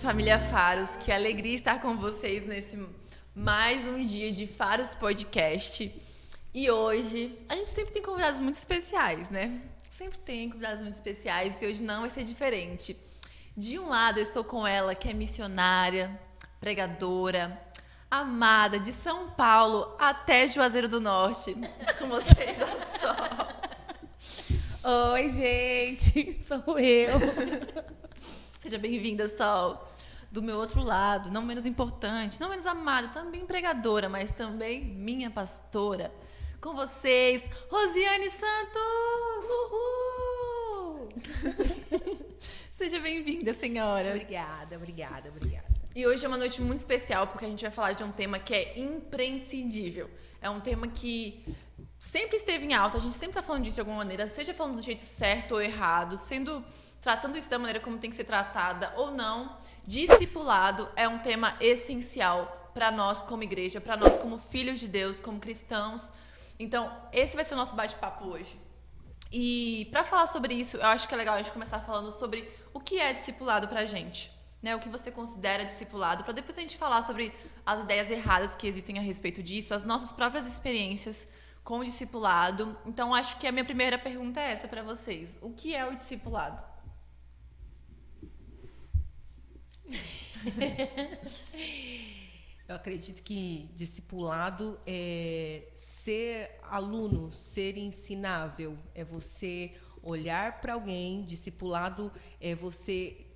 família Faros. Que alegria estar com vocês nesse mais um dia de Faros Podcast. E hoje, a gente sempre tem convidados muito especiais, né? Sempre tem convidados muito especiais e hoje não vai ser diferente. De um lado, eu estou com ela, que é missionária, pregadora, amada, de São Paulo até Juazeiro do Norte. Com vocês, a Sol. Oi, gente, sou eu. Seja bem-vinda, Sol. Do meu outro lado, não menos importante, não menos amada, também pregadora, mas também minha pastora. Com vocês, Rosiane Santos! Uhul! Seja bem-vinda, senhora. Obrigada. E hoje é uma noite muito especial, porque a gente vai falar de um tema que é imprescindível. É um tema que sempre esteve em alta, a gente sempre está falando disso de alguma maneira, seja falando do jeito certo ou errado, tratando isso da maneira como tem que ser tratada ou não. Discipulado é um tema essencial para nós como igreja, para nós como filhos de Deus, como cristãos. Então, esse vai ser o nosso bate-papo hoje. E para falar sobre isso, eu acho que é legal a gente começar falando sobre o que é discipulado pra gente, né? O que você considera discipulado, para depois a gente falar sobre as ideias erradas que existem a respeito disso, as nossas próprias experiências com o discipulado. Então, acho que a minha primeira pergunta é essa para vocês. O que é o discipulado? Eu acredito que discipulado é ser aluno, ser ensinável, é você olhar para alguém. Discipulado é você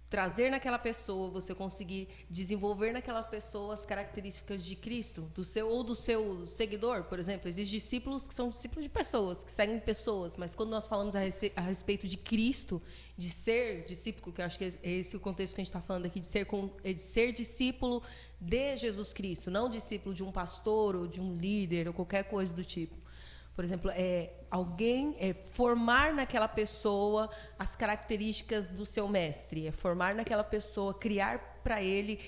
trazer naquela pessoa, você conseguir desenvolver naquela pessoa as características de Cristo, do seu seguidor, por exemplo. Existem discípulos que são discípulos de pessoas, que seguem pessoas, mas quando nós falamos a respeito de Cristo, de ser discípulo, que eu acho que é esse o contexto que a gente está falando aqui, de ser discípulo de Jesus Cristo, não discípulo de um pastor ou de um líder ou qualquer coisa do tipo. Por exemplo, formar naquela pessoa as características do seu mestre, formar naquela pessoa, criar para ele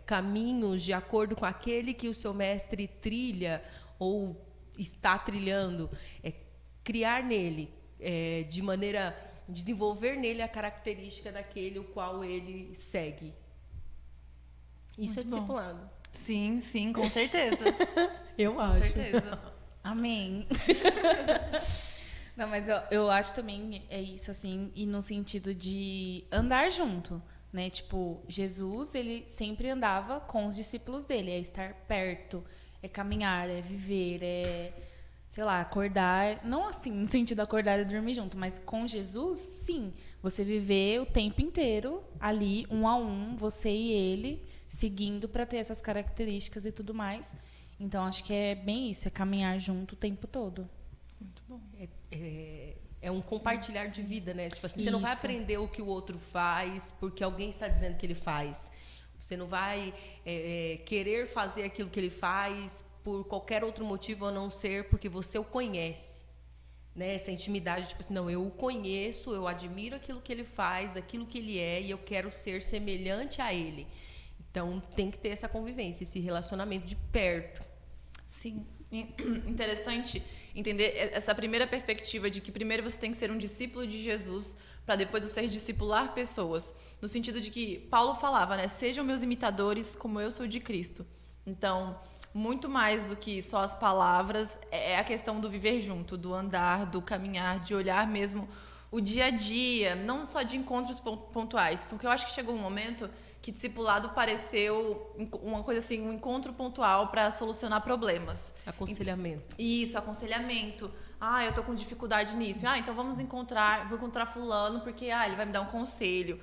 caminhos de acordo com aquele que o seu mestre trilha ou está trilhando, criar nele, desenvolver nele a característica daquele o qual ele segue. Isso Muito é discipulado. Bom. Sim, com certeza. Eu com acho. certeza. Amém. Não, mas eu acho também é isso, assim, e no sentido de andar junto, né? Tipo, Jesus, ele sempre andava com os discípulos dele, é estar perto, é caminhar, é viver, sei lá, acordar, não assim, no sentido de acordar e dormir junto, mas com Jesus, sim, você viver o tempo inteiro ali, um a um, você e ele, seguindo para ter essas características e tudo mais. Então, acho que é bem isso, é caminhar junto o tempo todo. Muito bom. É um compartilhar de vida, né? Tipo assim, você não vai aprender o que o outro faz porque alguém está dizendo que ele faz. Você não vai querer fazer aquilo que ele faz por qualquer outro motivo a não ser porque você o conhece. Né? Essa intimidade, tipo assim, não, eu o conheço, eu admiro aquilo que ele faz, aquilo que ele é, e eu quero ser semelhante a ele. Então, tem que ter essa convivência, esse relacionamento de perto. Sim, interessante entender essa primeira perspectiva de que primeiro você tem que ser um discípulo de Jesus para depois você discipular pessoas. No sentido de que Paulo falava, né? Sejam meus imitadores como eu sou de Cristo. Então, muito mais do que só as palavras, é a questão do viver junto, do andar, do caminhar, de olhar mesmo o dia a dia, não só de encontros pontuais. Porque eu acho que chegou um momento que discipulado pareceu uma coisa assim, um encontro pontual para solucionar problemas. Aconselhamento. Isso, aconselhamento. Eu tô com dificuldade nisso. Então vou encontrar fulano porque ele vai me dar um conselho.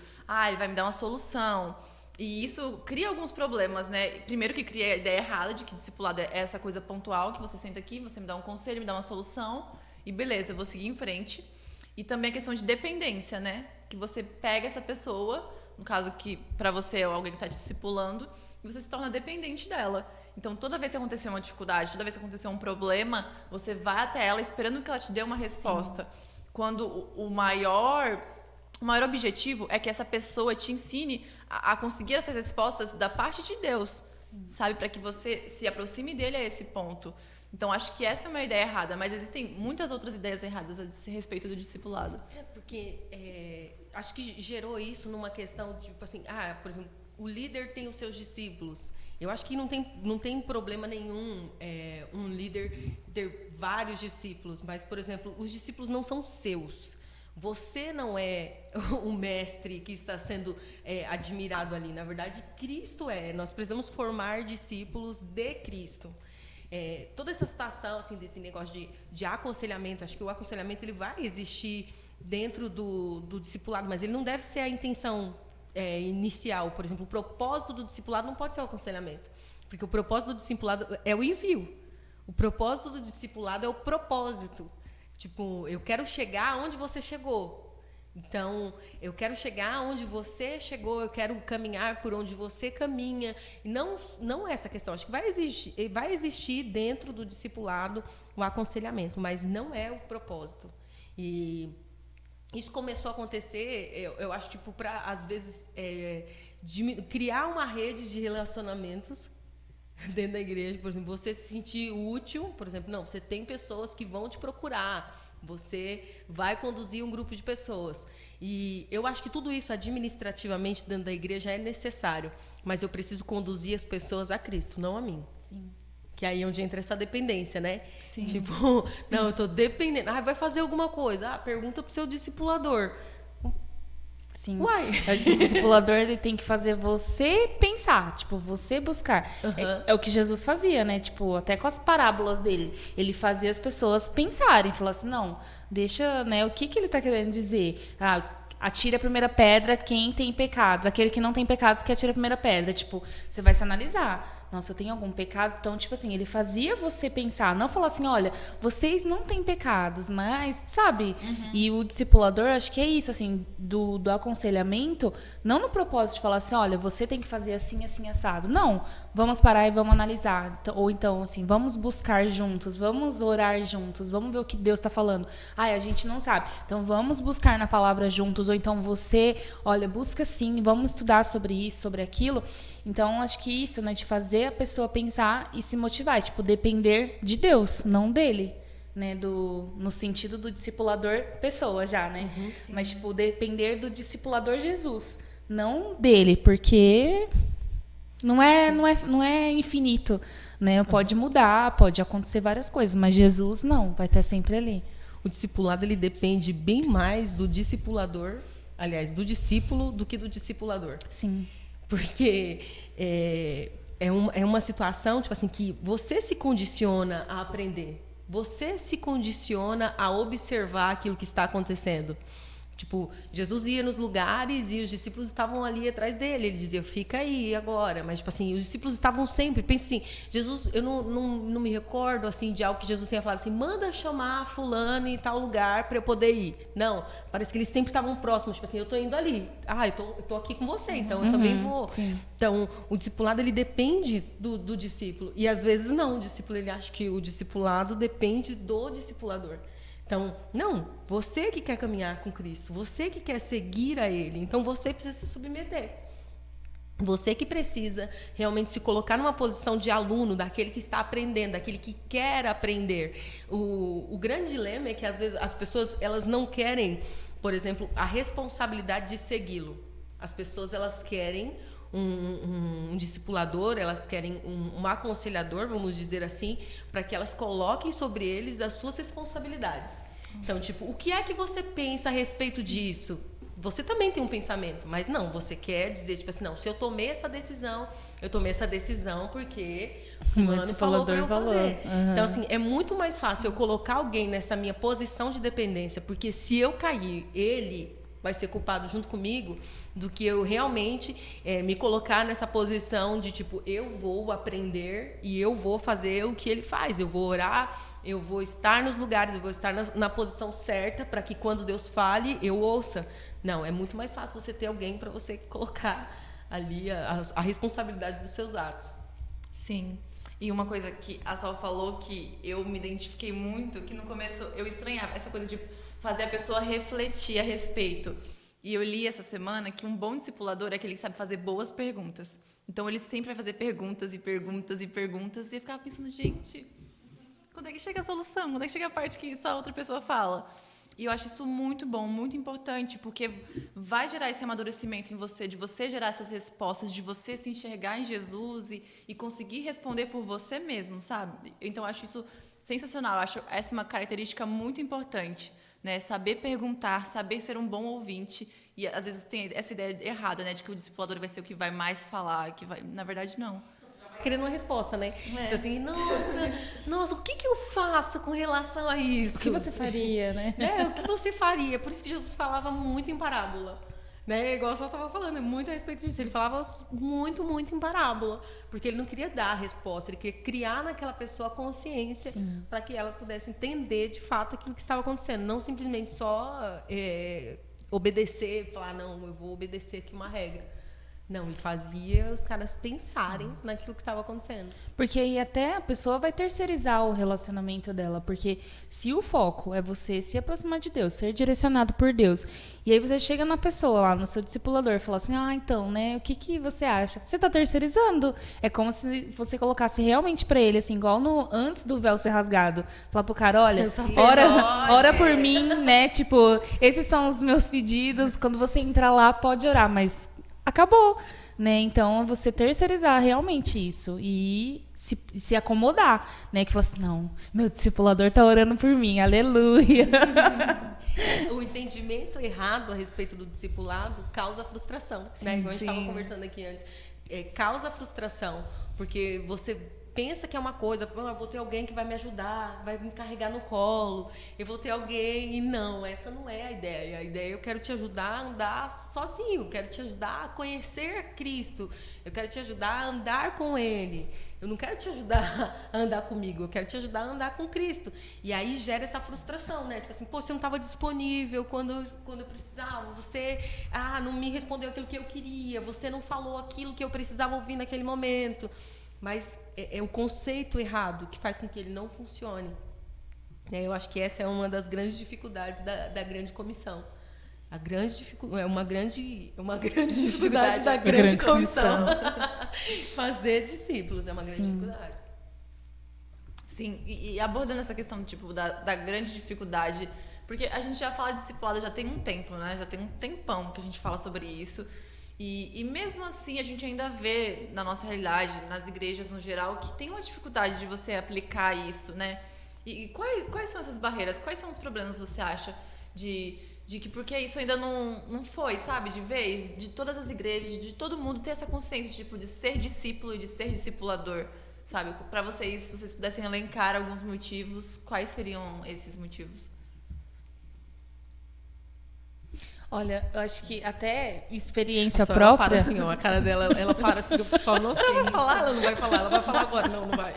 Ele vai me dar uma solução. E isso cria alguns problemas, né? Primeiro que cria a ideia errada de que discipulado é essa coisa pontual, que você senta aqui, você me dá um conselho, me dá uma solução e beleza, eu vou seguir em frente. E também a questão de dependência, né? Que você pega essa pessoa, no caso que para você é alguém que está te discipulando, e você se torna dependente dela. Então, toda vez que acontecer uma dificuldade, toda vez que acontecer um problema, você vai até ela esperando que ela te dê uma resposta. Sim. Quando o maior objetivo é que essa pessoa te ensine a conseguir essas respostas da parte de Deus. sabe? Para que você se aproxime dele a esse ponto. Então, acho que essa é uma ideia errada, mas existem muitas outras ideias erradas a esse respeito do discipulado. Porque acho que gerou isso numa questão, tipo assim, por exemplo, o líder tem os seus discípulos. Eu acho que não tem problema nenhum um líder ter vários discípulos, mas, por exemplo, os discípulos não são seus. Você não é o mestre que está sendo admirado ali. Na verdade, Cristo é. Nós precisamos formar discípulos de Cristo. Toda essa situação assim, desse negócio de aconselhamento, acho que o aconselhamento ele vai existir dentro do discipulado, mas ele não deve ser a intenção inicial. Por exemplo, o propósito do discipulado não pode ser o aconselhamento, porque o propósito do discipulado é o envio. O propósito do discipulado é o propósito. Tipo, eu quero chegar onde você chegou. Então, eu quero chegar onde você chegou, eu quero caminhar por onde você caminha. E não é essa questão. Acho que vai existir dentro do discipulado o aconselhamento, mas não é o propósito. E isso começou a acontecer, eu acho, tipo, para, às vezes, criar uma rede de relacionamentos dentro da igreja. Por exemplo, você se sentir útil, por exemplo, não, você tem pessoas que vão te procurar, você vai conduzir um grupo de pessoas. E eu acho que tudo isso administrativamente dentro da igreja é necessário, mas eu preciso conduzir as pessoas a Cristo, não a mim. Sim. Que aí é onde entra essa dependência, né? Sim. Tipo, não, eu tô dependendo. Vai fazer alguma coisa. Pergunta pro seu discipulador. Sim. Uai. O discipulador ele tem que fazer você pensar, tipo, você buscar. É o que Jesus fazia, né? Tipo, até com as parábolas dele. Ele fazia as pessoas pensarem, falar assim, não, deixa, né? O que ele tá querendo dizer? Atira a primeira pedra quem tem pecados. Aquele que não tem pecados que atira a primeira pedra. Tipo, você vai se analisar. Nossa, eu tenho algum pecado? Então, tipo assim, ele fazia você pensar. Não falar assim, olha, vocês não têm pecados, mas, sabe? E o discipulador, acho que é isso, assim, do aconselhamento, não no propósito de falar assim, olha, você tem que fazer assim, assim, assado. Não, vamos parar e vamos analisar. Ou então, assim, vamos buscar juntos, vamos orar juntos, vamos ver o que Deus está falando. A gente não sabe. Então, vamos buscar na palavra juntos. Ou então você, olha, busca sim, vamos estudar sobre isso, sobre aquilo. Então, acho que isso, né, de fazer a pessoa pensar e se motivar, tipo, depender de Deus, não dele, né, no sentido do discipulador pessoa já, né? Mas, tipo, depender do discipulador Jesus, não dele, porque não é infinito, né? Pode mudar, pode acontecer várias coisas, mas Jesus não, vai estar sempre ali. O discipulado, ele depende bem mais do discipulador, aliás, do discípulo, do que do discipulador. Sim. Porque é uma situação, tipo assim, que você se condiciona a aprender. Você se condiciona a observar aquilo que está acontecendo. Tipo, Jesus ia nos lugares e os discípulos estavam ali atrás dele. Ele dizia, fica aí agora. Mas, tipo assim, os discípulos estavam sempre. Pensa assim, Jesus, eu não me recordo, assim, de algo que Jesus tenha falado assim, manda chamar fulano em tal lugar para eu poder ir. Não, parece que eles sempre estavam próximos. Tipo assim, eu tô indo ali. Eu tô aqui com você, então eu também vou. Sim. Então, o discipulado, ele depende do discípulo. E, às vezes, não. O discípulo, ele acha que o discipulado depende do discipulador. Então, não, você que quer caminhar com Cristo, você que quer seguir a Ele, então você precisa se submeter. Você que precisa realmente se colocar numa posição de aluno, daquele que está aprendendo, daquele que quer aprender. O grande dilema é que, às vezes, as pessoas elas não querem, por exemplo, a responsabilidade de segui-lo. As pessoas elas querem um discipulador, elas querem um aconselhador, vamos dizer assim, para que elas coloquem sobre eles as suas responsabilidades. Então, tipo, o que é que você pensa a respeito disso? Você também tem um pensamento, mas não, você quer dizer, tipo assim, não, se eu tomei essa decisão porque fulano falou para eu fazer. Então, assim, é muito mais fácil eu colocar alguém nessa minha posição de dependência, porque se eu cair, ele vai ser culpado junto comigo, do que eu realmente me colocar nessa posição de, tipo, eu vou aprender e eu vou fazer o que ele faz. Eu vou orar, eu vou estar nos lugares, eu vou estar na posição certa para que quando Deus fale, eu ouça. Não, é muito mais fácil você ter alguém para você colocar ali a responsabilidade dos seus atos. Sim. E uma coisa que a Sol falou que eu me identifiquei muito, que no começo eu estranhava essa coisa de fazer a pessoa refletir a respeito. E eu li essa semana que um bom discipulador é aquele que sabe fazer boas perguntas. Então, ele sempre vai fazer perguntas e perguntas e perguntas. E eu ficava pensando, gente, quando é que chega a solução? Quando é que chega a parte que só outra pessoa fala? E eu acho isso muito bom, muito importante, porque vai gerar esse amadurecimento em você, de você gerar essas respostas, de você se enxergar em Jesus e conseguir responder por você mesmo, sabe? Então, eu acho isso sensacional. Eu acho essa uma característica muito importante, né? Saber perguntar, saber ser um bom ouvinte. E, às vezes, tem essa ideia errada, né? De que o discipulador vai ser o que vai mais falar, que vai... Na verdade, não. Querendo uma resposta, né? Tipo assim, nossa, o que eu faço com relação a isso? O que você faria, né? O que você faria? Por isso que Jesus falava muito em parábola. Né? Igual eu estava falando, muito a respeito disso. Ele falava muito, muito em parábola. Porque ele não queria dar a resposta, ele queria criar naquela pessoa a consciência para que ela pudesse entender de fato aquilo que estava acontecendo. Não simplesmente só obedecer, falar, não, eu vou obedecer aqui uma regra. Não, ele fazia os caras pensarem naquilo que estava acontecendo. Porque aí até a pessoa vai terceirizar o relacionamento dela. Porque se o foco é você se aproximar de Deus, ser direcionado por Deus, e aí você chega na pessoa lá, no seu discipulador, e fala assim, então, né, o que você acha? Você está terceirizando. É como se você colocasse realmente para ele, assim, igual antes do véu ser rasgado. Falar pro cara, olha, ora por mim, né, tipo, esses são os meus pedidos, quando você entrar lá, pode orar, mas... acabou, né? Então, você terceirizar realmente isso e se acomodar, né? Que fala assim, não, meu discipulador tá orando por mim, aleluia. O entendimento errado a respeito do discipulado causa frustração, né? Igual a gente estava conversando aqui antes. Causa frustração, porque você pensa que é uma coisa, eu vou ter alguém que vai me ajudar, vai me carregar no colo, eu vou ter alguém, e não, essa não é a ideia. A ideia é eu quero te ajudar a andar sozinho, eu quero te ajudar a conhecer Cristo, eu quero te ajudar a andar com Ele. Eu não quero te ajudar a andar comigo, eu quero te ajudar a andar com Cristo. E aí gera essa frustração, né? Tipo assim, pô, você não estava disponível quando eu precisava, você não me respondeu aquilo que eu queria, você não falou aquilo que eu precisava ouvir naquele momento. Mas é o conceito errado que faz com que ele não funcione. Eu acho que essa é uma das grandes dificuldades da grande comissão. É uma grande dificuldade da grande comissão. Fazer discípulos é uma grande dificuldade. Sim, e abordando essa questão tipo, da grande dificuldade, porque a gente já fala de discipulado já tem um tempo, né? Já tem um tempão que a gente fala sobre isso. E mesmo assim, a gente ainda vê na nossa realidade, nas igrejas no geral, que tem uma dificuldade de você aplicar isso, né? E quais são essas barreiras? Quais são os problemas, você acha, de que porque isso ainda não foi, sabe? De vez, de todas as igrejas, de todo mundo ter essa consciência, tipo, de ser discípulo e de ser discipulador, sabe? Para vocês, se vocês pudessem elencar alguns motivos, quais seriam esses motivos? Olha, eu acho que até experiência própria... Ela para assim, ó, a cara dela, ela para, fica falando, não sei, ela vai falar, ela não vai falar, ela vai falar agora, não vai.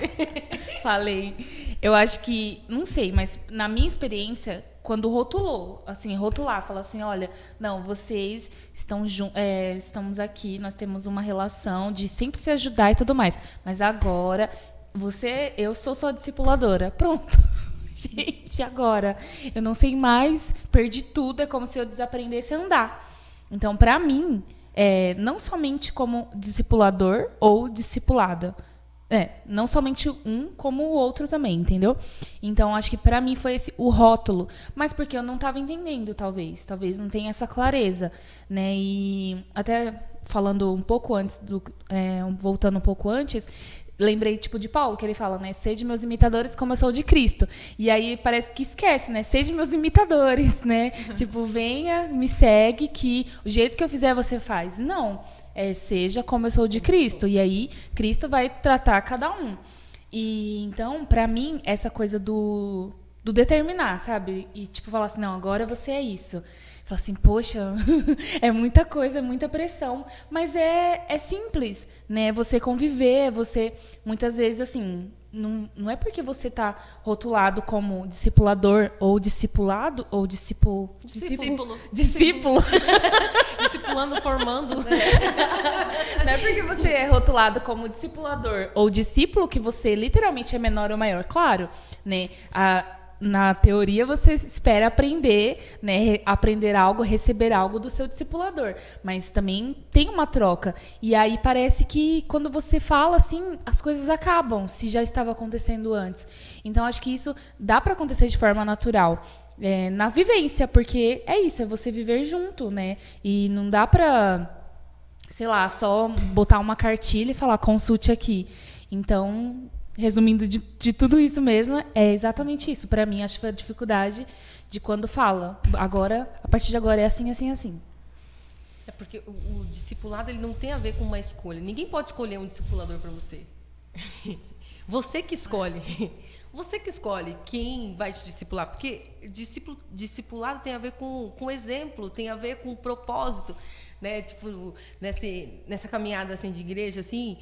Falei. Eu acho que, não sei, mas na minha experiência, quando rotulou, assim, rotular, falar assim, olha, não, vocês estamos aqui, nós temos uma relação de sempre se ajudar e tudo mais, mas agora, eu sou sua discipuladora, pronto. Gente, agora eu não sei mais, perdi tudo, é como se eu desaprendesse a andar. Então, para mim, não somente como discipulador ou discipulada, não somente um como o outro também, entendeu? Então, acho que para mim foi esse o rótulo, mas porque eu não estava entendendo, talvez não tenha essa clareza, né? E até falando um pouco antes, voltando um pouco antes, lembrei, tipo, de Paulo, que ele fala, né? Sede meus imitadores como eu sou de Cristo. E aí parece que esquece, né? Sede meus imitadores, né? Tipo, venha, me segue, que o jeito que eu fizer você faz. Não. Seja como eu sou de Cristo. E aí, Cristo vai tratar cada um. E então, pra mim, essa coisa do determinar, sabe? E, tipo, falar assim, não, agora você é isso. Falar assim, poxa, é muita coisa, é muita pressão, mas é simples, né? Você conviver, você, muitas vezes, assim, não é porque você está rotulado como discipulador ou discipulado, ou discípulo. Discipulando, formando. Não é porque você é rotulado como discipulador ou discípulo que você literalmente é menor ou maior. Claro, né? na teoria você espera aprender, né, aprender algo, receber algo do seu discipulador, mas também tem uma troca. E aí parece que quando você fala assim, as coisas acabam, se já estava acontecendo antes. Então acho que isso dá para acontecer de forma natural. Na vivência, porque é isso, é você viver junto, né? E não dá pra, sei lá, só botar uma cartilha e falar, consulte aqui. Então, resumindo de tudo isso mesmo, é exatamente isso. Pra mim, acho que foi a dificuldade de quando fala. Agora, a partir de agora é assim, assim, assim. É porque o discipulado ele não tem a ver com uma escolha. Ninguém pode escolher um discipulador para você. Você que escolhe. Você que escolhe quem vai te discipular, porque discipulado tem a ver com exemplo, tem a ver com propósito, né? Tipo, nessa caminhada assim de igreja, assim,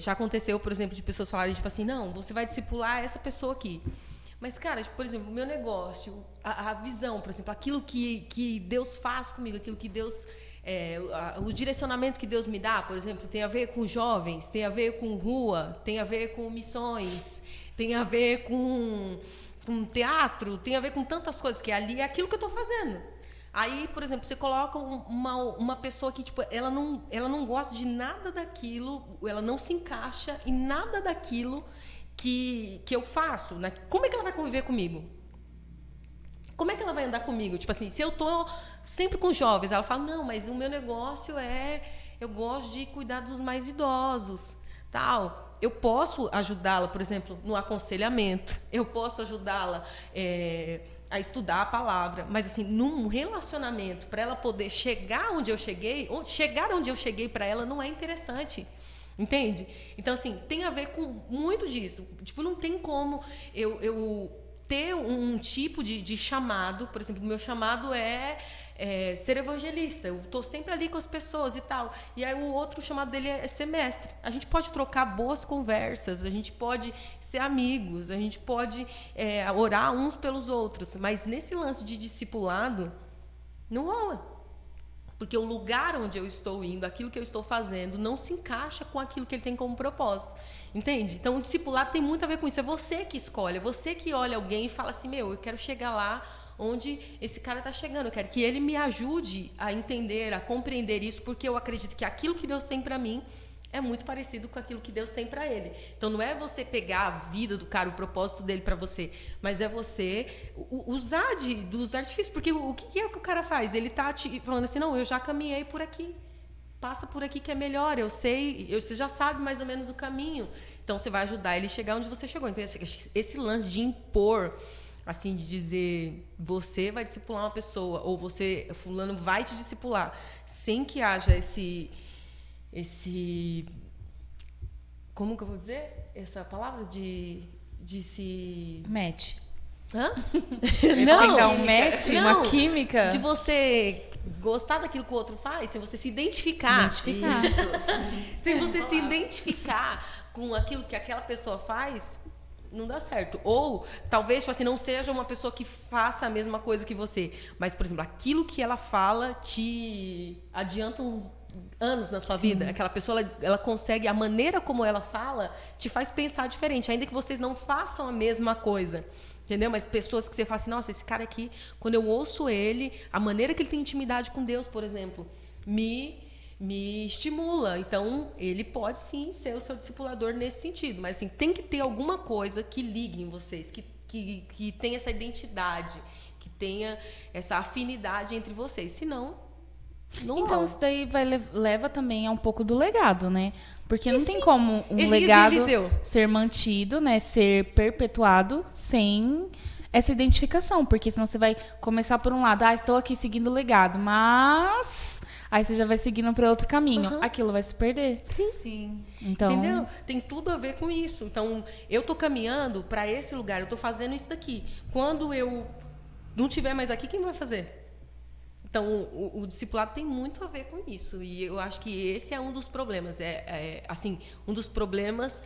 já aconteceu, por exemplo, de pessoas falarem tipo assim, não, você vai discipular essa pessoa aqui. Mas, cara, tipo, por exemplo, o meu negócio, a visão, por exemplo, aquilo que Deus faz comigo, aquilo que Deus o direcionamento que Deus me dá, por exemplo, tem a ver com jovens, tem a ver com rua, tem a ver com missões, tem a ver com teatro, tem a ver com tantas coisas, que ali é aquilo que eu estou fazendo. Aí, por exemplo, você coloca uma pessoa que tipo, ela não gosta de nada daquilo, ela não se encaixa em nada daquilo que eu faço. Né? Como é que ela vai conviver comigo? Como é que ela vai andar comigo? Tipo assim, se eu estou sempre com jovens, ela fala, não, mas o meu negócio eu gosto de cuidar dos mais idosos, tal. Eu posso ajudá-la, por exemplo, no aconselhamento. Eu posso ajudá-la a estudar a palavra. Mas, assim, num relacionamento, para ela poder chegar onde eu cheguei para ela não é interessante. Entende? Então, assim, tem a ver com muito disso. Tipo, não tem como eu ter um tipo de chamado. Por exemplo, o meu chamado é ser evangelista. Eu estou sempre ali com as pessoas e tal. E aí o outro chamado dele é ser mestre. A gente pode trocar boas conversas, a gente pode ser amigos, a gente pode orar uns pelos outros. Mas nesse lance de discipulado, não rola. Porque o lugar onde eu estou indo, aquilo que eu estou fazendo, não se encaixa com aquilo que ele tem como propósito. Entende? Então, o discipulado tem muito a ver com isso. É você que escolhe, é você que olha alguém e fala assim, eu quero chegar lá onde esse cara está chegando. Eu quero que ele me ajude a entender, a compreender isso, porque eu acredito que aquilo que Deus tem para mim é muito parecido com aquilo que Deus tem para ele. Então, não é você pegar a vida do cara, o propósito dele para você, mas é você usar dos artifícios. Porque o que é que o cara faz? Ele está te falando assim, não, eu já caminhei por aqui. Passa por aqui que é melhor, eu sei, você já sabe mais ou menos o caminho. Então, você vai ajudar ele a chegar onde você chegou. Então, esse lance de impor, assim, de dizer, você vai discipular uma pessoa, ou fulano vai te discipular, sem que haja esse como que eu vou dizer? Essa palavra de se... Match. Hã? Não, dar um match, uma química. De você gostar daquilo que o outro faz, sem você se identificar. Sem você se identificar com aquilo que aquela pessoa faz, não dá certo. Ou, talvez, tipo assim, não seja uma pessoa que faça a mesma coisa que você. Mas, por exemplo, aquilo que ela fala te adianta uns anos na sua vida. Aquela pessoa, ela consegue, a maneira como ela fala, te faz pensar diferente. Ainda que vocês não façam a mesma coisa. Entendeu? Mas pessoas que você fala assim, nossa, esse cara aqui, quando eu ouço ele, a maneira que ele tem intimidade com Deus, por exemplo, me estimula. Então, ele pode sim ser o seu discipulador nesse sentido. Mas assim, tem que ter alguma coisa que ligue em vocês, que tenha essa identidade, que tenha essa afinidade entre vocês. Senão, não então, rola. isso daí leva também a um pouco do legado, né? Porque não tem como um legado ser mantido, né? Ser perpetuado sem essa identificação. Porque senão você vai começar por um lado, estou aqui seguindo o legado, mas aí você já vai seguindo para outro caminho. Aquilo vai se perder. Sim. Então, entendeu? Tem tudo a ver com isso. Então, eu tô caminhando para esse lugar, eu tô fazendo isso daqui. Quando eu não estiver mais aqui, quem vai fazer? Então, o discipulado tem muito a ver com isso. E eu acho que esse é um dos problemas. Assim, um dos problemas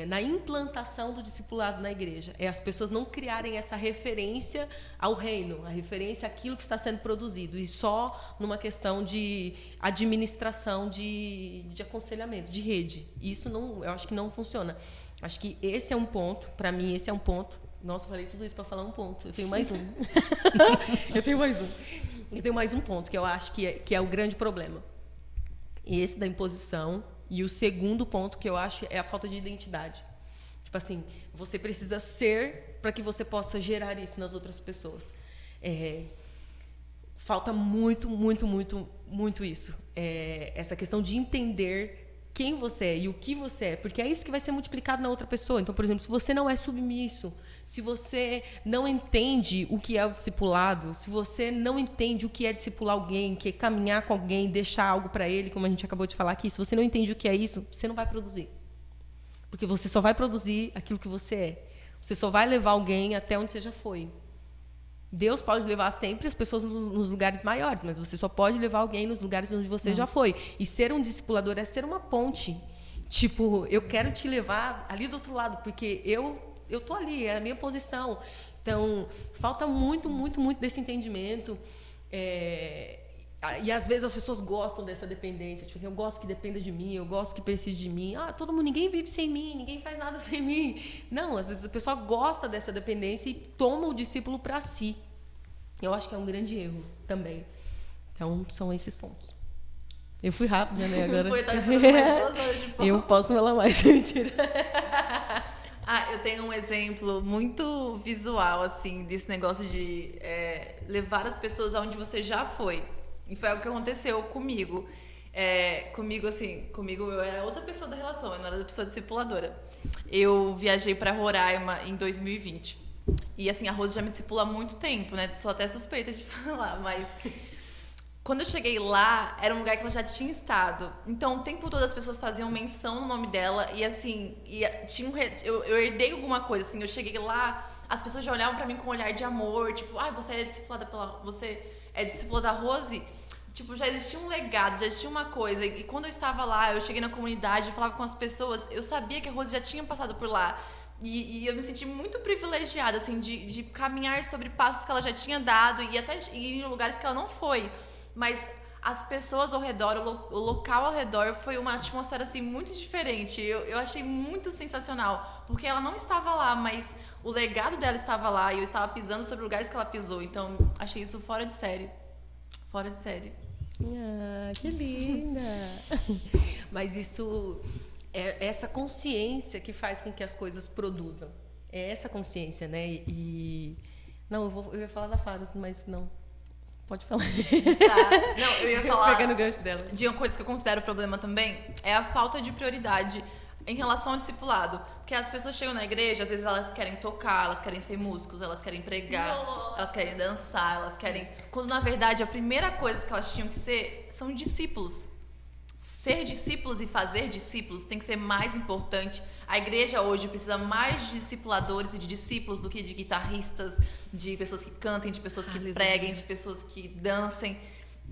na implantação do discipulado na igreja. É as pessoas não criarem essa referência ao reino, a referência àquilo que está sendo produzido. E só numa questão de administração, de aconselhamento, de rede. Isso não, eu acho que não funciona. Acho que esse é um ponto, para mim, esse é um ponto Nossa, eu falei tudo isso para falar um ponto. Eu tenho mais um. Eu tenho mais um ponto que eu acho que é o grande problema. Esse da imposição. E o segundo ponto que eu acho é a falta de identidade. Tipo assim, você precisa ser para que você possa gerar isso nas outras pessoas. Falta muito, muito, muito, muito isso. Essa questão de entender quem você é e o que você é, porque é isso que vai ser multiplicado na outra pessoa. Então, por exemplo, se você não é submisso, se você não entende o que é o discipulado, se você não entende o que é discipular alguém, que é caminhar com alguém, deixar algo para ele, como a gente acabou de falar aqui, se você não entende o que é isso, você não vai produzir. Porque você só vai produzir aquilo que você é. Você só vai levar alguém até onde você já foi. Deus pode levar sempre as pessoas nos lugares maiores, mas você só pode levar alguém nos lugares onde você já foi. E ser um discipulador é ser uma ponte. Tipo, eu quero te levar ali do outro lado, porque eu tô ali, é a minha posição. Então, falta muito, muito, muito desse entendimento. E às vezes as pessoas gostam dessa dependência. Tipo assim, eu gosto que dependa de mim, eu gosto que precise de mim. Ninguém vive sem mim, ninguém faz nada sem mim. Não, às vezes a pessoa gosta dessa dependência e toma o discípulo para si. Eu acho que é um grande erro também. Então, são esses pontos. Eu fui rápida, né? Agora. Foi, tá esperando mais 2 horas de ponto. Eu posso falar mais, mentira. Eu tenho um exemplo muito visual, assim, desse negócio de levar as pessoas aonde você já foi. E foi algo que aconteceu comigo. Comigo eu era outra pessoa da relação, eu não era a pessoa discipuladora. Eu viajei para Roraima em 2020. E assim, a Rose já me discipula há muito tempo, né? Sou até suspeita de falar, mas quando eu cheguei lá, era um lugar que ela já tinha estado. Então, o tempo todo as pessoas faziam menção no nome dela e assim, eu herdei alguma coisa, assim, eu cheguei lá, as pessoas já olhavam para mim com um olhar de amor, tipo, você é discípula da Rose? Tipo, já existia um legado, já existia uma coisa. E quando eu estava lá, eu cheguei na comunidade, falava com as pessoas, eu sabia que a Rose já tinha passado por lá. E eu me senti muito privilegiada, assim, de caminhar sobre passos que ela já tinha dado e até ir em lugares que ela não foi. Mas as pessoas ao redor, o local ao redor, foi uma atmosfera, assim, muito diferente. Eu achei muito sensacional, porque ela não estava lá, mas o legado dela estava lá e eu estava pisando sobre lugares que ela pisou. Então, achei isso fora de série. Fora de série. Que linda! Mas isso é essa consciência que faz com que as coisas produzam. É essa consciência, né? Não, eu ia falar da Faros, mas não. Pode falar. Tá. Não, eu ia falar pegando o gancho dela. De uma coisa que eu considero problema também, é a falta de prioridade em relação ao discipulado. Porque as pessoas chegam na igreja, às vezes elas querem tocar, elas querem ser músicos, elas querem pregar, elas querem dançar, elas querem... Quando, na verdade, a primeira coisa que elas tinham que ser são discípulos. Ser discípulos e fazer discípulos tem que ser mais importante. A igreja hoje precisa mais de discipuladores e de discípulos do que de guitarristas, de pessoas que cantem, de pessoas que preguem, de pessoas que dancem.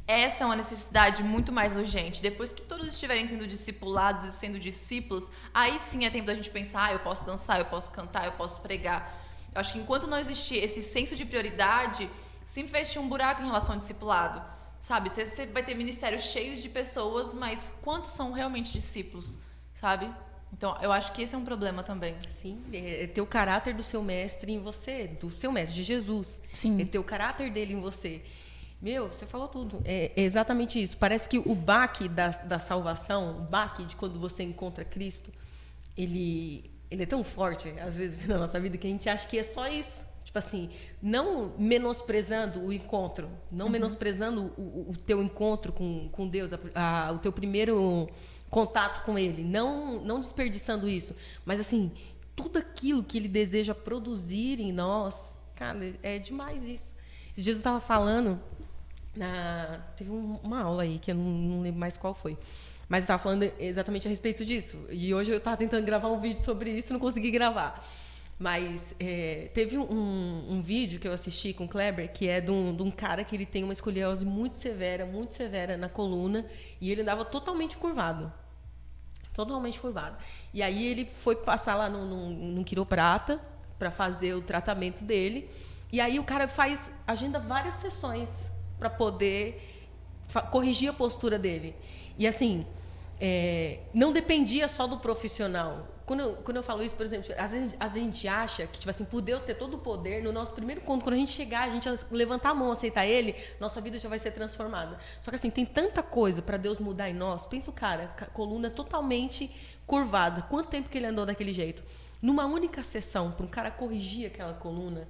Essa é uma necessidade muito mais urgente. Depois que todos estiverem sendo discipulados e sendo discípulos, aí sim é tempo da gente pensar, eu posso dançar, eu posso cantar, eu posso pregar. Eu acho que enquanto não existir esse senso de prioridade, sempre vai existir um buraco em relação ao discipulado. Sabe, você vai ter ministérios cheios de pessoas, mas quantos são realmente discípulos, sabe? Então, eu acho que esse é um problema também. Sim, é ter o caráter do seu mestre em você, do seu mestre, de Jesus. Sim. É ter o caráter dele em você. Você falou tudo. É exatamente isso. Parece que o baque da salvação, o baque de quando você encontra Cristo, ele é tão forte, às vezes, na nossa vida, que a gente acha que é só isso. Tipo assim, não menosprezando o encontro, não menosprezando o teu encontro com Deus, o teu primeiro contato com Ele, não desperdiçando isso, mas assim, tudo aquilo que Ele deseja produzir em nós, cara, é demais isso. Jesus estava falando, teve uma aula aí, que eu não lembro mais qual foi, mas eu estava falando exatamente a respeito disso, e hoje eu estava tentando gravar um vídeo sobre isso e não consegui gravar. Mas teve um vídeo que eu assisti com o Kleber, que é de um cara que ele tem uma escoliose muito severa na coluna, e ele andava totalmente curvado. Totalmente curvado. E aí ele foi passar lá num quiroprata para fazer o tratamento dele. E aí o cara agenda várias sessões para poder corrigir a postura dele. E assim, não dependia só do profissional. quando eu falo isso, por exemplo, às vezes a gente acha que, tipo assim, por Deus ter todo o poder, no nosso primeiro encontro, quando a gente chegar, a gente levantar a mão, aceitar Ele, nossa vida já vai ser transformada. Só que assim, tem tanta coisa para Deus mudar em nós. Pensa o cara, coluna totalmente curvada. Quanto tempo que ele andou daquele jeito? Numa única sessão, para um cara corrigir aquela coluna,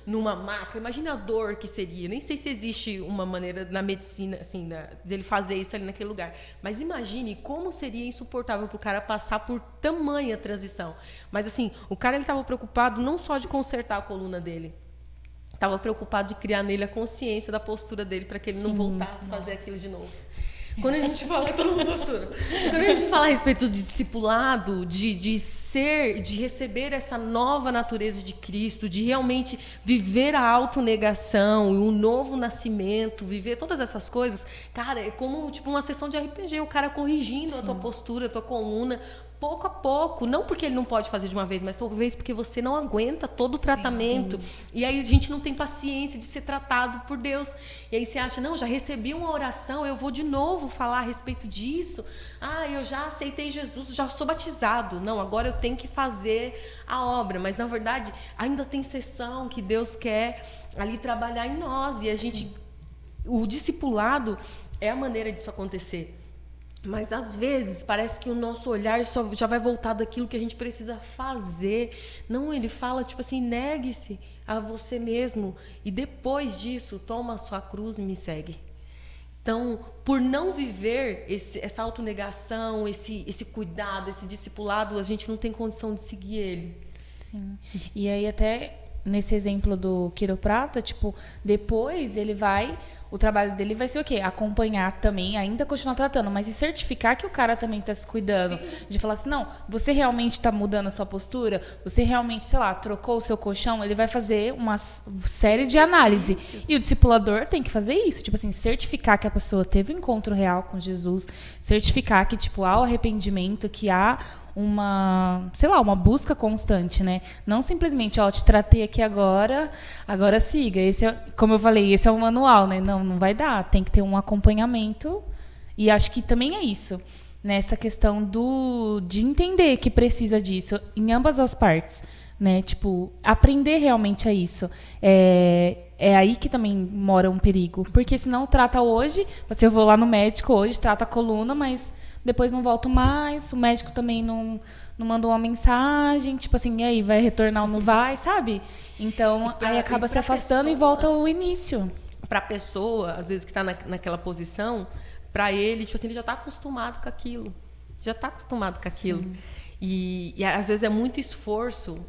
numa maca, imagina a dor que seria. Nem sei se existe uma maneira na medicina assim, dele fazer isso ali naquele lugar, mas imagine como seria insuportável para o cara passar por tamanha transição. Mas assim, o cara ele estava preocupado não só de consertar a coluna dele, estava preocupado de criar nele a consciência da postura dele para que ele não voltasse a fazer aquilo de novo. Quando a gente fala, todo mundo postura. Quando a gente fala a respeito de discipulado, de receber essa nova natureza de Cristo, de realmente viver a autonegação, um novo nascimento, viver todas essas coisas, cara, é como tipo uma sessão de RPG, o cara corrigindo a tua postura, a tua coluna, pouco a pouco, não porque ele não pode fazer de uma vez, mas talvez porque você não aguenta todo o tratamento. E aí a gente não tem paciência de ser tratado por Deus. E aí você acha, não, já recebi uma oração, eu vou de novo falar a respeito disso. Ah, eu já aceitei Jesus, já sou batizado. Não, agora eu tenho que fazer a obra. Mas, na verdade, ainda tem sessão que Deus quer ali trabalhar em nós. E a gente, o discipulado é a maneira disso acontecer. Mas, às vezes, parece que o nosso olhar já vai voltar daquilo que a gente precisa fazer. Não, ele fala, tipo assim, negue-se a você mesmo. E depois disso, toma a sua cruz e me segue. Então, por não viver essa autonegação, esse cuidado, esse discipulado, a gente não tem condição de seguir ele. Sim. E aí, até nesse exemplo do quiroprata, tipo, depois ele vai... O trabalho dele vai ser o quê? Acompanhar também, ainda continuar tratando, mas e certificar que o cara também está se cuidando. Sim. De falar assim, não, você realmente está mudando a sua postura? Você realmente, sei lá, trocou o seu colchão? Ele vai fazer uma série de análise. E o discipulador tem que fazer isso. Tipo assim, certificar que a pessoa teve um encontro real com Jesus. Certificar que, tipo, há o arrependimento, que há uma, sei lá, uma busca constante, né? Não simplesmente, ó, te tratei aqui agora siga. Esse é, como eu falei, esse é o manual, né? Não vai dar. Tem que ter um acompanhamento. E acho que também é isso, né? Essa questão de entender que precisa disso em ambas as partes, né? Tipo, aprender realmente a isso. É aí que também mora um perigo. Porque senão trata hoje, eu vou lá no médico hoje, trata a coluna, mas depois não volto mais, o médico também não mandou uma mensagem, tipo assim, e aí, vai retornar ou não vai, sabe? Então, aí acaba se afastando pessoa, e volta ao início. Para a pessoa, às vezes, que está naquela posição, para ele, tipo assim, ele já está acostumado com aquilo. Já está acostumado com aquilo. E às vezes é muito esforço,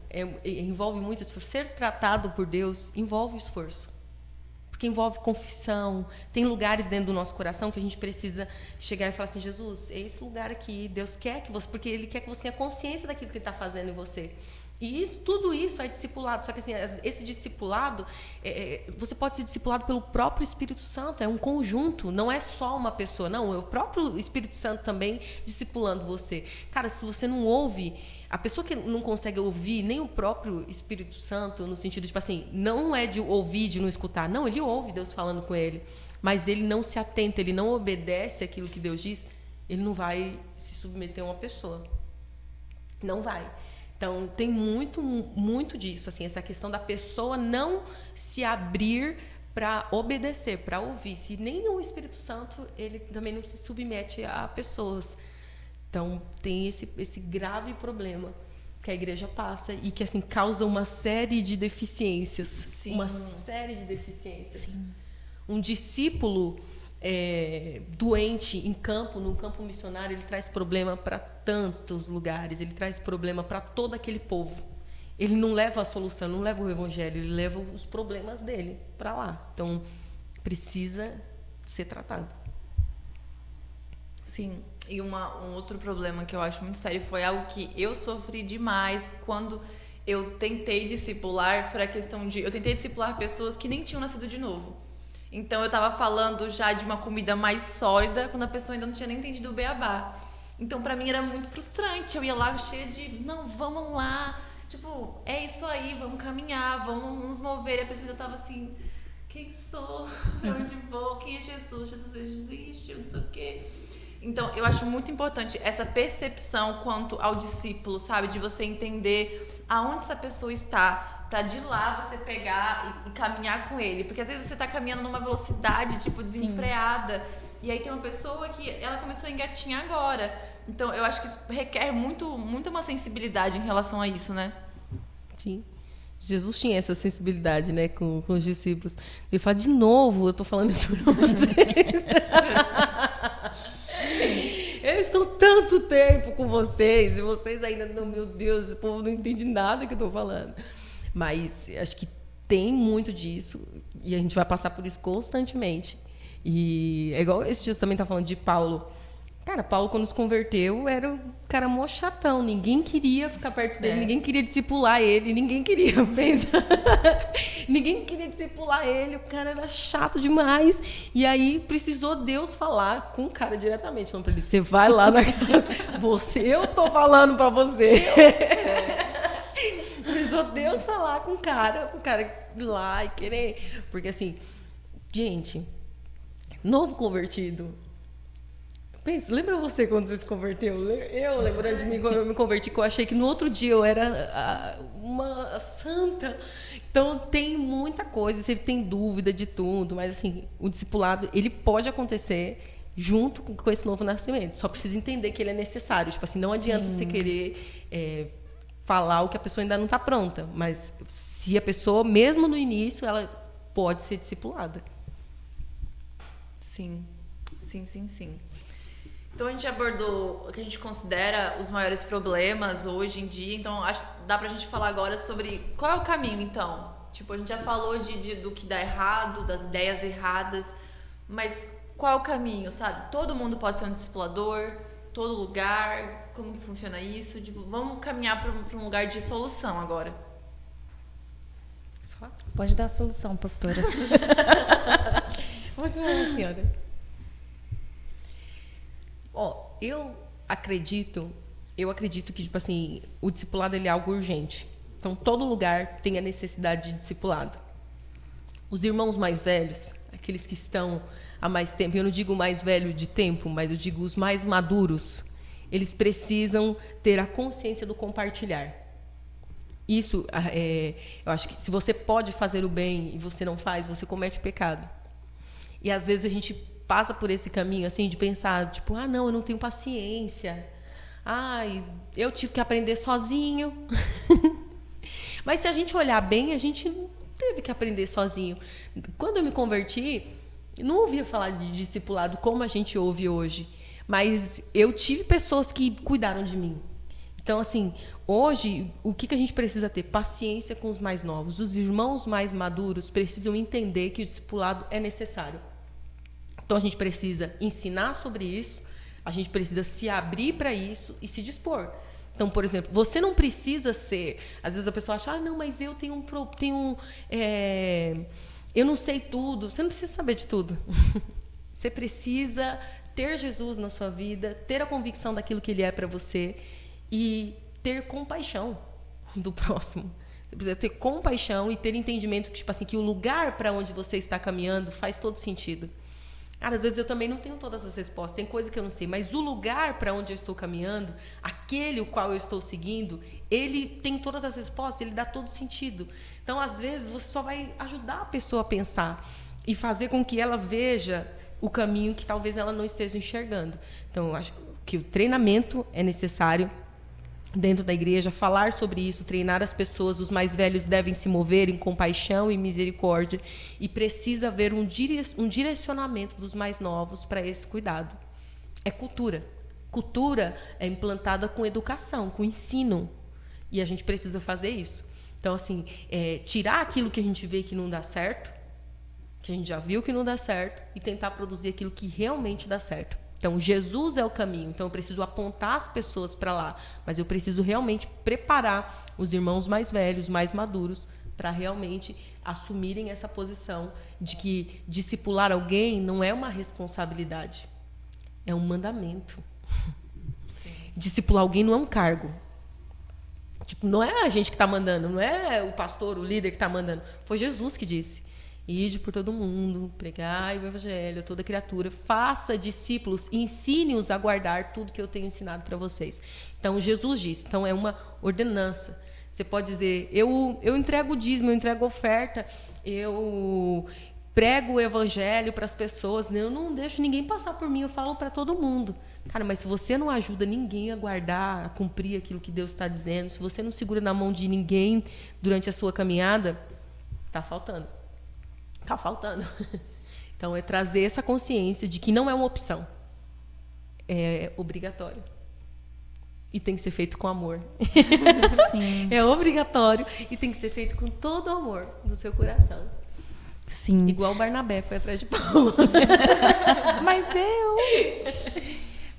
envolve muito esforço. Ser tratado por Deus envolve esforço. Porque envolve confissão. Tem lugares dentro do nosso coração que a gente precisa chegar e falar assim, Jesus, é esse lugar aqui, Deus quer que você... Porque Ele quer que você tenha consciência daquilo que Ele está fazendo em você. E tudo isso é discipulado. Só que assim, esse discipulado, você pode ser discipulado pelo próprio Espírito Santo. É um conjunto, não é só uma pessoa. Não, é o próprio Espírito Santo também discipulando você. Cara, se você não ouve... A pessoa que não consegue ouvir nem o próprio Espírito Santo, no sentido de, tipo assim, não é de ouvir, de não escutar. Não, ele ouve Deus falando com ele. Mas ele não se atenta, ele não obedece aquilo que Deus diz, ele não vai se submeter a uma pessoa. Não vai. Então, tem muito, muito disso, assim, essa questão da pessoa não se abrir para obedecer, para ouvir. Se nem o Espírito Santo, ele também não se submete a pessoas. Então, tem esse grave problema que a igreja passa e que, assim, causa uma série de deficiências. Sim. Uma série de deficiências. Sim. Um discípulo doente no campo missionário, ele traz problema para tantos lugares, ele traz problema para todo aquele povo. Ele não leva a solução, não leva o evangelho, ele leva os problemas dele para lá. Então, precisa ser tratado. Sim. E um outro problema que eu acho muito sério foi algo que eu sofri demais quando eu tentei discipular, foi a questão de... Eu tentei discipular pessoas que nem tinham nascido de novo. Então, eu estava falando já de uma comida mais sólida, quando a pessoa ainda não tinha nem entendido o beabá. Então, para mim, era muito frustrante. Eu ia lá cheia de, não, vamos lá. Tipo, é isso aí, vamos caminhar, vamos nos mover. E a pessoa já estava assim, quem sou? Pra onde vou? Quem é Jesus? Jesus existe? Não sei o quê. Então, eu acho muito importante essa percepção quanto ao discípulo, sabe? De você entender aonde essa pessoa está, pra de lá você pegar e caminhar com ele. Porque às vezes você tá caminhando numa velocidade, tipo, desenfreada. E aí tem uma pessoa que ela começou a engatinhar agora. Então, eu acho que isso requer muita uma sensibilidade em relação a isso, né? Sim. Jesus tinha essa sensibilidade, né, com os discípulos. Ele fala, de novo, eu tô falando isso pra vocês. Eu estou tanto tempo com vocês e vocês ainda não, meu Deus, o povo não entende nada que eu tô falando. Mas acho que tem muito disso e a gente vai passar por isso constantemente. E é igual esse dia também tá falando de Paulo. Cara, Paulo, quando se converteu, era um cara mó chatão. Ninguém queria ficar perto dele, ninguém queria discipular ele, ninguém queria pensar. Ninguém queria discipular ele, o cara era chato demais. E aí precisou Deus falar com o cara diretamente, falando pra ele, você vai lá na casa, eu tô falando pra você. Precisou Deus falar com o cara ir lá e querer. Porque assim, gente, novo convertido. Pensa, lembra você quando você se converteu? Eu, lembrando de mim quando eu me converti, que eu achei que no outro dia eu era uma santa. Então, tem muita coisa, você tem dúvida de tudo, mas assim, o discipulado, ele pode acontecer junto com esse novo nascimento. Só precisa entender que ele é necessário. Tipo assim, não adianta você querer falar o que a pessoa ainda não está pronta, mas se a pessoa, mesmo no início, ela pode ser discipulada. Sim. Então a gente abordou o que a gente considera os maiores problemas hoje em dia. Então acho que dá pra gente falar agora sobre qual é o caminho, então. Tipo, a gente já falou do que dá errado, das ideias erradas, mas qual é o caminho, sabe? Todo mundo pode ser um discipulador, todo lugar, como que funciona isso? Tipo, vamos caminhar pra um lugar de solução agora. Pode dar a solução, pastora. Pode falar, senhora. Eu acredito que, tipo assim, o discipulado ele é algo urgente. Então, todo lugar tem a necessidade de discipulado. Os irmãos mais velhos, aqueles que estão há mais tempo, eu não digo mais velho de tempo, mas eu digo os mais maduros, eles precisam ter a consciência do compartilhar. Isso, eu acho que se você pode fazer o bem e você não faz, você comete pecado. E às vezes a gente passa por esse caminho assim de pensar, tipo, não, eu não tenho paciência. Eu tive que aprender sozinho. Mas se a gente olhar bem, a gente não teve que aprender sozinho. Quando eu me converti, não ouvia falar de discipulado como a gente ouve hoje. Mas eu tive pessoas que cuidaram de mim. Então, assim, hoje, o que a gente precisa ter? Paciência com os mais novos. Os irmãos mais maduros precisam entender que o discipulado é necessário. Então, a gente precisa ensinar sobre isso, a gente precisa se abrir para isso e se dispor. Então, por exemplo, você não precisa ser... Às vezes a pessoa acha, não, mas eu eu não sei tudo. Você não precisa saber de tudo. Você precisa ter Jesus na sua vida, ter a convicção daquilo que ele é para você e ter compaixão do próximo. Você precisa ter compaixão e ter entendimento que, tipo assim, que o lugar para onde você está caminhando faz todo sentido. Cara, às vezes eu também não tenho todas as respostas, tem coisa que eu não sei, mas o lugar para onde eu estou caminhando, aquele o qual eu estou seguindo, ele tem todas as respostas, ele dá todo sentido. Então, às vezes, você só vai ajudar a pessoa a pensar e fazer com que ela veja o caminho que talvez ela não esteja enxergando. Então, eu acho que o treinamento é necessário dentro da igreja, falar sobre isso, treinar as pessoas, os mais velhos devem se mover em compaixão e misericórdia e precisa haver um direcionamento dos mais novos para esse cuidado. É cultura. Cultura é implantada com educação, com ensino e a gente precisa fazer isso. Então, assim, tirar aquilo que a gente vê que não dá certo, que a gente já viu que não dá certo e tentar produzir aquilo que realmente dá certo. Então, Jesus é o caminho. Então, eu preciso apontar as pessoas para lá. Mas eu preciso realmente preparar os irmãos mais velhos, mais maduros, para realmente assumirem essa posição de que discipular alguém não é uma responsabilidade. É um mandamento. Sim. Discipular alguém não é um cargo. Tipo, não é a gente que está mandando, não é o pastor, o líder que está mandando. Foi Jesus que disse. Ide por todo mundo, pregai o evangelho, toda criatura, faça discípulos, ensine-os a guardar tudo que eu tenho ensinado para vocês. Então, Jesus disse, então é uma ordenança. Você pode dizer, eu entrego o dízimo, eu entrego a oferta, eu prego o evangelho para as pessoas, eu não deixo ninguém passar por mim, eu falo para todo mundo. Cara, mas se você não ajuda ninguém a guardar, a cumprir aquilo que Deus está dizendo, se você não segura na mão de ninguém durante a sua caminhada, tá faltando. Tá faltando. Então, é trazer essa consciência de que não é uma opção. É obrigatório. E tem que ser feito com amor. Sim. É obrigatório e tem que ser feito com todo o amor do seu coração. Sim. Igual o Barnabé foi atrás de Paulo.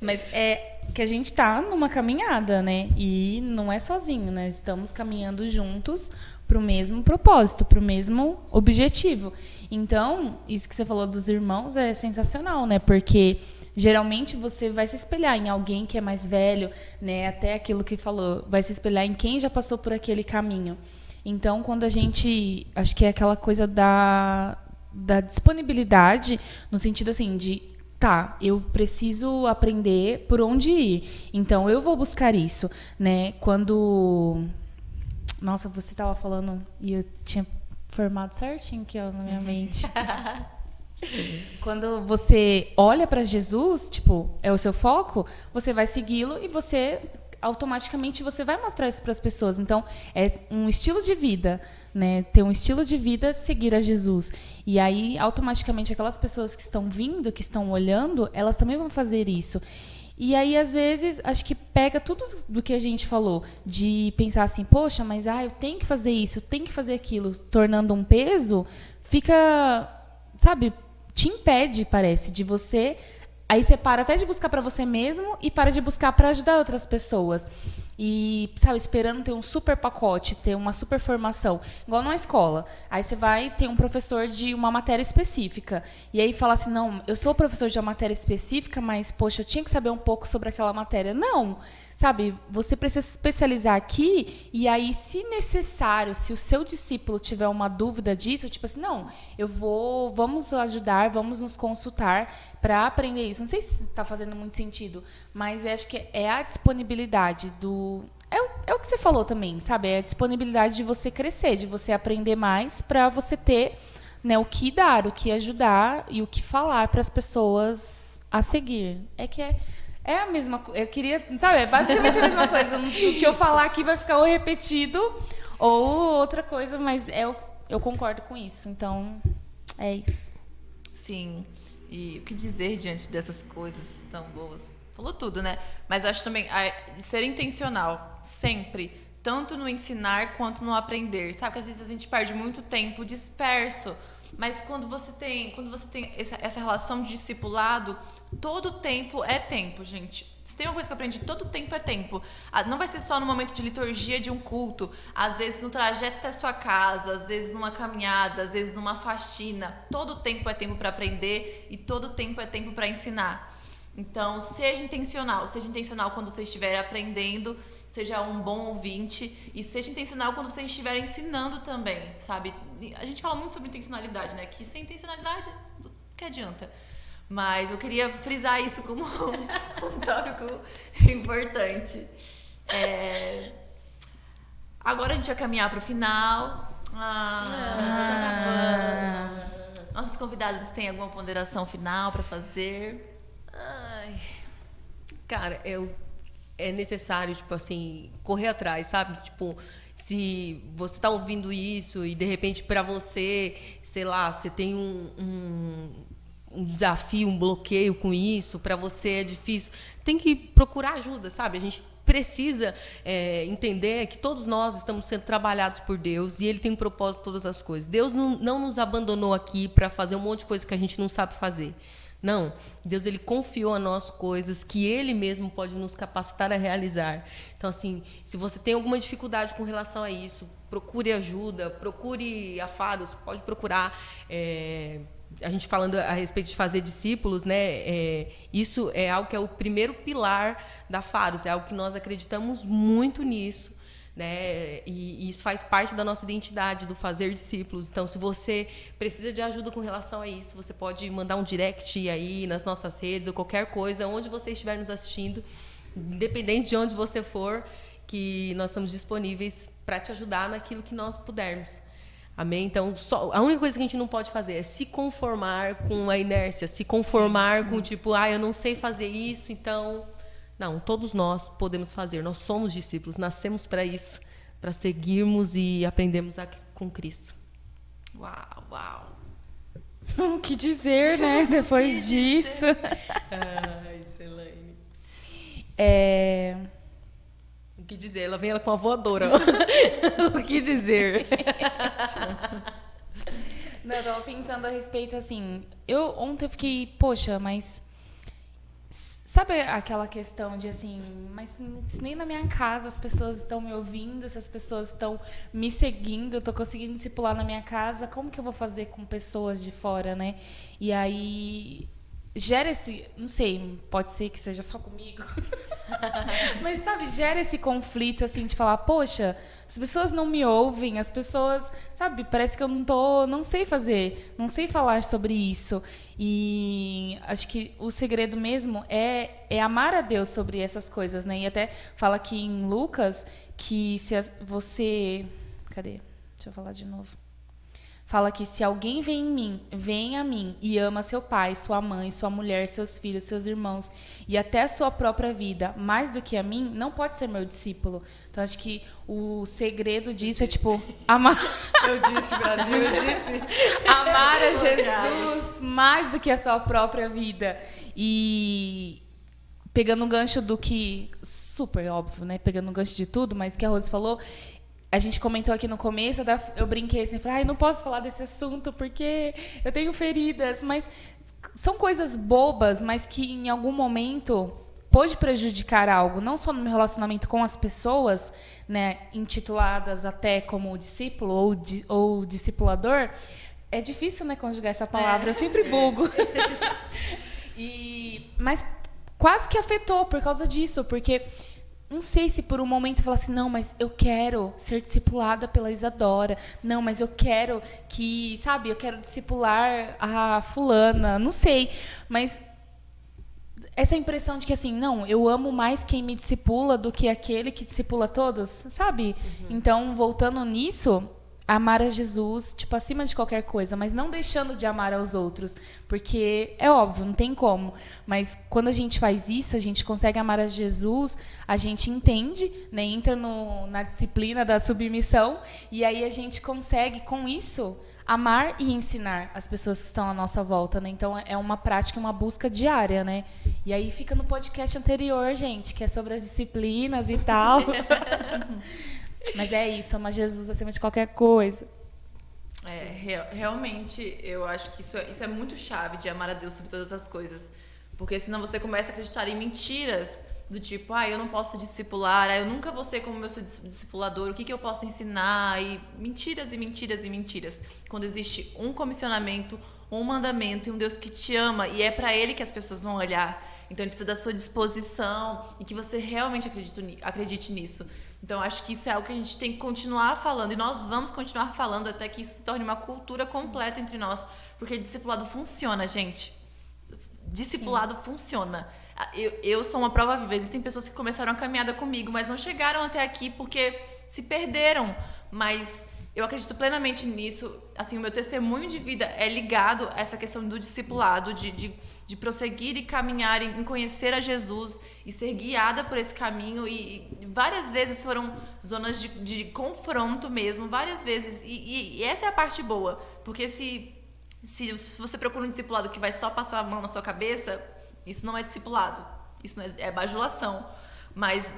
Mas é que a gente tá numa caminhada, né? E não é sozinho, né? Estamos caminhando juntos para o mesmo propósito, para o mesmo objetivo. Então, isso que você falou dos irmãos é sensacional, né? Porque geralmente você vai se espelhar em alguém que é mais velho, né? Até aquilo que falou, vai se espelhar em quem já passou por aquele caminho. Então, quando a gente... Acho que é aquela coisa da disponibilidade, no sentido assim, de... Tá, eu preciso aprender por onde ir. Então, eu vou buscar isso, né? Quando... Nossa, você estava falando e eu tinha formado certinho aqui, ó, na minha mente. Quando você olha para Jesus, tipo, é o seu foco, você vai segui-lo e você automaticamente você vai mostrar isso para as pessoas. Então, é um estilo de vida, né? Ter um estilo de vida, seguir a Jesus. E aí, automaticamente, aquelas pessoas que estão vindo, que estão olhando, elas também vão fazer isso. E aí, às vezes, acho que pega tudo do que a gente falou, de pensar assim, poxa, mas eu tenho que fazer isso, eu tenho que fazer aquilo, tornando um peso, fica, sabe, te impede, parece, de você... Aí você para até de buscar para você mesmo e para de buscar para ajudar outras pessoas. E, sabe, esperando ter um super pacote, ter uma super formação. Igual numa escola. Aí você vai ter um professor de uma matéria específica. E aí fala assim, não, eu sou professor de uma matéria específica, mas, poxa, eu tinha que saber um pouco sobre aquela matéria. Não, sabe, você precisa se especializar aqui. E aí, se necessário, se o seu discípulo tiver uma dúvida disso, tipo assim, não, vamos ajudar, vamos nos consultar para aprender isso. Não sei se está fazendo muito sentido, mas acho que é a disponibilidade do... É o que você falou também, sabe? É a disponibilidade de você crescer, de você aprender mais para você ter, né, o que dar, o que ajudar e o que falar para as pessoas a seguir. É a mesma coisa. Eu queria... Sabe? É basicamente a mesma coisa. O que eu falar aqui vai ficar ou repetido ou outra coisa, mas eu concordo com isso. Então, é isso. Sim. E o que dizer diante dessas coisas tão boas? Falou tudo, né? Mas eu acho também ser intencional, sempre, tanto no ensinar quanto no aprender. Sabe que às vezes a gente perde muito tempo disperso, mas quando você tem essa relação de discipulado, todo tempo é tempo, gente. Se tem uma coisa que eu aprendi, todo tempo é tempo. Não vai ser só no momento de liturgia de um culto, às vezes no trajeto até a sua casa, às vezes numa caminhada, às vezes numa faxina. Todo tempo é tempo para aprender e todo tempo é tempo para ensinar. Então, seja intencional quando você estiver aprendendo, seja um bom ouvinte e seja intencional quando você estiver ensinando também, sabe? A gente fala muito sobre intencionalidade, né? Que sem intencionalidade, que adianta? Mas eu queria frisar isso como um tópico importante. Agora a gente vai caminhar para o final. Já tá acabando. Nossos convidados têm alguma ponderação final para fazer? Cara, é necessário, tipo assim, correr atrás, sabe? Tipo, se você tá ouvindo isso e de repente para você, sei lá, você tem um desafio, um bloqueio com isso, para você é difícil, tem que procurar ajuda, sabe? A gente precisa entender que todos nós estamos sendo trabalhados por Deus e Ele tem um propósito em todas as coisas. Deus não nos abandonou aqui para fazer um monte de coisa que a gente não sabe fazer. Não, Deus ele confiou a nós coisas que Ele mesmo pode nos capacitar a realizar. Então, assim, se você tem alguma dificuldade com relação a isso, procure ajuda, procure a Faros, pode procurar. A gente falando a respeito de fazer discípulos, né? Isso é algo que é o primeiro pilar da Faros, é algo que nós acreditamos muito nisso. né? E isso faz parte da nossa identidade, do fazer discípulos. Então, se você precisa de ajuda com relação a isso, você pode mandar um direct aí nas nossas redes ou qualquer coisa, onde você estiver nos assistindo, independente de onde você for, que nós estamos disponíveis para te ajudar naquilo que nós pudermos. Amém? Então, a única coisa que a gente não pode fazer é se conformar com a inércia, se conformar com tipo, eu não sei fazer isso, então... Não, todos nós podemos fazer, nós somos discípulos, nascemos para isso, para seguirmos e aprendermos com Cristo. Uau. O que dizer, né, depois disso? Elaine. O que dizer? Ela vem ela com a voadora. O que dizer? Não, eu tava pensando a respeito, assim... Ontem eu fiquei, poxa, mas... Sabe aquela questão de assim, mas se nem na minha casa as pessoas estão me ouvindo, se as pessoas estão me seguindo, eu estou conseguindo discipular na minha casa, como que eu vou fazer com pessoas de fora, né? E aí gera esse, não sei, pode ser que seja só comigo, mas sabe, gera esse conflito assim de falar, poxa, as pessoas não me ouvem, as pessoas, sabe, parece que eu não sei fazer, não sei falar sobre isso. E acho que o segredo mesmo é amar a Deus sobre essas coisas, né? E até fala aqui em Lucas que se você... Cadê? Deixa eu falar de novo. Fala que se alguém vem a mim e ama seu pai, sua mãe, sua mulher, seus filhos, seus irmãos e até a sua própria vida, mais do que a mim, não pode ser meu discípulo. Então, acho que o segredo disso é, tipo, amar... Eu disse, Brasil, eu disse. Amar a Jesus mais do que a sua própria vida. E... pegando um gancho do que... Super óbvio, né? Pegando um gancho de tudo, mas que a Rose falou... A gente comentou aqui no começo, eu brinquei assim, falei, não posso falar desse assunto porque eu tenho feridas, mas são coisas bobas, mas que em algum momento pode prejudicar algo, não só no meu relacionamento com as pessoas, né, intituladas até como discípulo ou discipulador. É difícil, né, conjugar essa palavra, eu sempre bugo. Mas quase que afetou por causa disso, porque... Não sei se por um momento eu falar assim, não, mas eu quero ser discipulada pela Isadora. Não, mas eu quero que, sabe, eu quero discipular a fulana. Não sei, mas essa impressão de que assim, não, eu amo mais quem me discipula do que aquele que discipula todos, sabe? Então, voltando nisso... Amar a Jesus, tipo, acima de qualquer coisa, mas não deixando de amar aos outros, porque é óbvio, não tem como, mas quando a gente faz isso, a gente consegue amar a Jesus, a gente entende, né, entra na disciplina da submissão, e aí a gente consegue, com isso, amar e ensinar as pessoas que estão à nossa volta, né? Então, é uma prática, uma busca diária, né? E aí fica no podcast anterior, gente, que é sobre as disciplinas e tal. Mas é isso, amar Jesus acima de qualquer coisa. Realmente, eu acho que isso é muito chave de amar a Deus sobre todas as coisas. Porque senão você começa a acreditar em mentiras do tipo, eu não posso discipular, eu nunca vou ser como meu discipulador, o que eu posso ensinar? E mentiras e mentiras e mentiras. Quando existe um comissionamento, um mandamento e um Deus que te ama, e é para Ele que as pessoas vão olhar. Então, ele precisa da sua disposição e que você realmente acredite nisso. Então, acho que isso é algo que a gente tem que continuar falando. E nós vamos continuar falando até que isso se torne uma cultura completa entre nós. Porque discipulado funciona, gente. Discipulado funciona. Eu sou uma prova viva. Existem pessoas que começaram a caminhada comigo, mas não chegaram até aqui porque se perderam. Mas eu acredito plenamente nisso. Assim, o meu testemunho de vida é ligado a essa questão do discipulado, de prosseguir e caminhar em conhecer a Jesus e ser guiada por esse caminho. E várias vezes foram zonas de confronto mesmo, várias vezes. E essa é a parte boa, porque se você procura um discipulado que vai só passar a mão na sua cabeça, isso não é discipulado, isso não é bajulação. Mas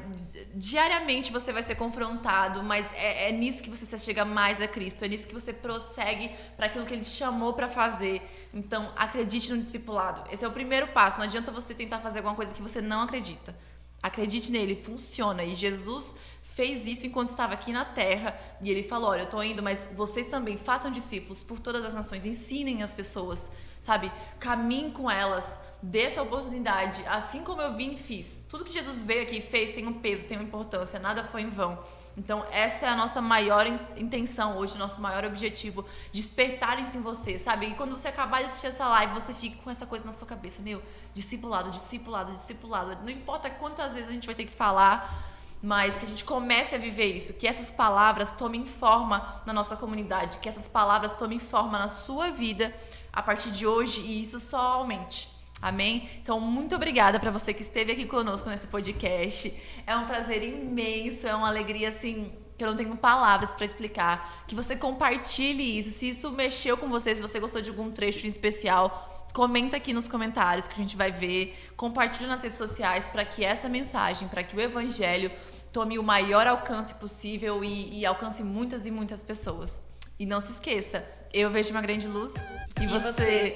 diariamente você vai ser confrontado, mas é nisso que você chega mais a Cristo, é nisso que você prossegue para aquilo que Ele chamou para fazer. Então, acredite no discipulado. Esse é o primeiro passo. Não adianta você tentar fazer alguma coisa que você não acredita. Acredite nele, funciona. E Jesus fez isso enquanto estava aqui na terra. E Ele falou, olha, eu estou indo, mas vocês também façam discípulos por todas as nações. Ensinem as pessoas, sabe? Caminhem com elas. Dê essa oportunidade, assim como eu vim e fiz. Tudo que Jesus veio aqui e fez tem um peso, tem uma importância, nada foi em vão. Então, essa é a nossa maior intenção hoje, nosso maior objetivo, despertar isso em você, sabe? E quando você acabar de assistir essa live, você fica com essa coisa na sua cabeça, meu, discipulado, discipulado, discipulado. Não importa quantas vezes a gente vai ter que falar, mas que a gente comece a viver isso, que essas palavras tomem forma na nossa comunidade, que essas palavras tomem forma na sua vida a partir de hoje, e isso só aumente. Amém? Então, muito obrigada para você que esteve aqui conosco nesse podcast. É um prazer imenso, é uma alegria, assim, que eu não tenho palavras para explicar. Que você compartilhe isso. Se isso mexeu com você, se você gostou de algum trecho em especial, comenta aqui nos comentários que a gente vai ver. Compartilha nas redes sociais para que essa mensagem, para que o evangelho tome o maior alcance possível e alcance muitas e muitas pessoas. E não se esqueça, eu vejo uma grande luz e você...